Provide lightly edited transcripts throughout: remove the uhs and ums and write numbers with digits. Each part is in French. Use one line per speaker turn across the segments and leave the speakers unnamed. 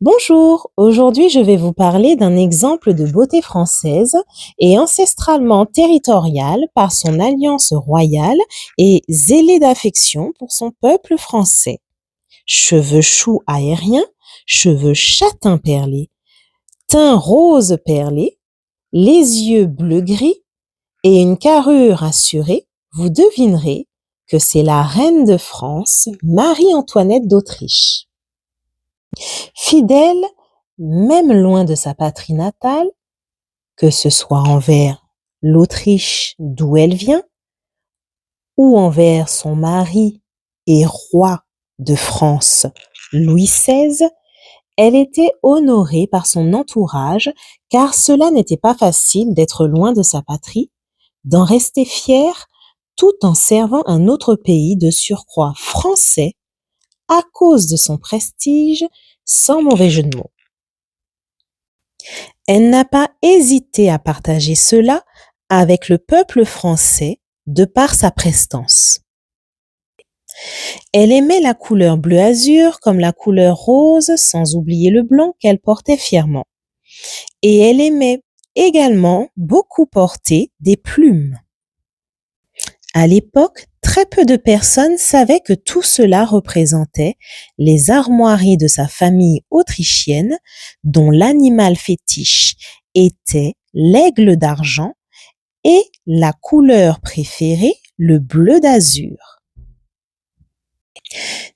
Bonjour, aujourd'hui je vais vous parler d'un exemple de beauté française et ancestralement territoriale par son alliance royale et zélée d'affection pour son peuple français. Cheveux choux aériens, cheveux châtain perlés, teint rose perlé, les yeux bleu-gris et une carrure assurée, vous devinerez que c'est la reine de France, Marie-Antoinette d'Autriche. Fidèle, même loin de sa patrie natale, que ce soit envers l'Autriche d'où elle vient, ou envers son mari et roi de France, Louis XVI, elle était honorée par son entourage, car cela n'était pas facile d'être loin de sa patrie, d'en rester fière, tout en servant un autre pays de surcroît français, à cause de son prestige, sans mauvais jeu de mots. Elle n'a pas hésité à partager cela avec le peuple français de par sa prestance. Elle aimait la couleur bleu azur comme la couleur rose, sans oublier le blanc qu'elle portait fièrement. Et elle aimait également beaucoup porter des plumes. À l'époque, très peu de personnes savaient que tout cela représentait les armoiries de sa famille autrichienne, dont l'animal fétiche était l'aigle d'argent et la couleur préférée, le bleu d'azur.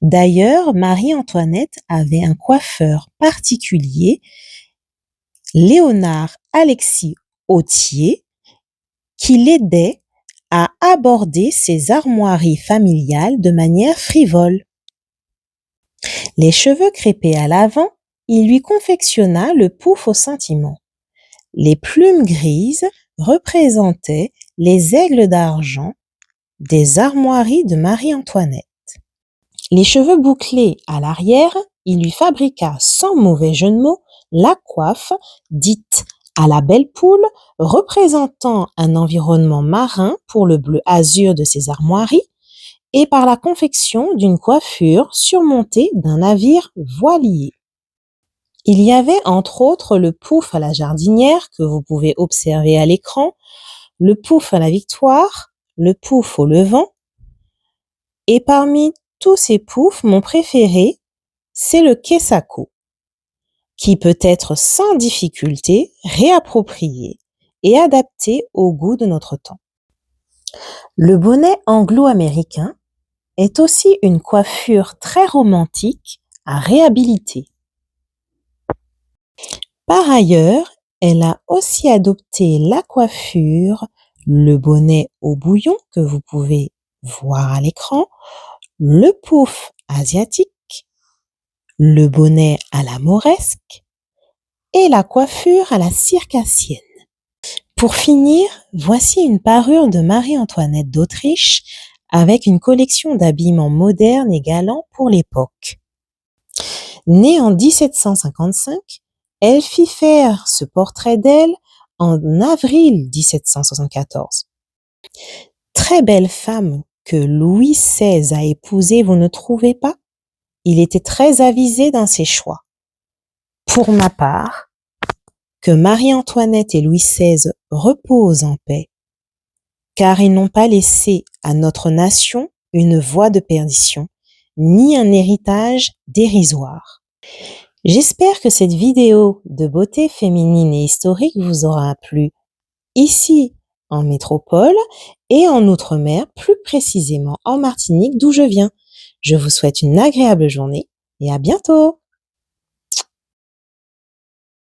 D'ailleurs, Marie-Antoinette avait un coiffeur particulier, Léonard Alexis Autier, qui l'aidait à aborder ses armoiries familiales de manière frivole. Les cheveux crêpés à l'avant, il lui confectionna le pouf au sentiment. Les plumes grises représentaient les aigles d'argent des armoiries de Marie-Antoinette. Les cheveux bouclés à l'arrière, il lui fabriqua sans mauvais jeu de mots la coiffe dite à la belle poule, représentant un environnement marin pour le bleu azur de ses armoiries et par la confection d'une coiffure surmontée d'un navire voilier. Il y avait entre autres le pouf à la jardinière que vous pouvez observer à l'écran, le pouf à la victoire, le pouf au levant, et parmi tous ces poufs, mon préféré, c'est le kessako, qui peut être sans difficulté réapproprié et adapté au goût de notre temps. Le bonnet anglo-américain est aussi une coiffure très romantique à réhabiliter. Par ailleurs, elle a aussi adopté la coiffure, le bonnet au bouillon que vous pouvez voir à l'écran, le pouf asiatique, le bonnet à la mauresque et la coiffure à la circassienne. Pour finir, voici une parure de Marie-Antoinette d'Autriche avec une collection d'habillements modernes et galants pour l'époque. Née en 1755, elle fit faire ce portrait d'elle en avril 1774. Très belle femme que Louis XVI a épousée, vous ne trouvez pas? Il était très avisé dans ses choix. Pour ma part, que Marie-Antoinette et Louis XVI reposent en paix, car ils n'ont pas laissé à notre nation une voie de perdition, ni un héritage dérisoire. J'espère que cette vidéo de beauté féminine et historique vous aura plu ici en métropole et en Outre-mer, plus précisément en Martinique d'où je viens. Je vous souhaite une agréable journée et à bientôt!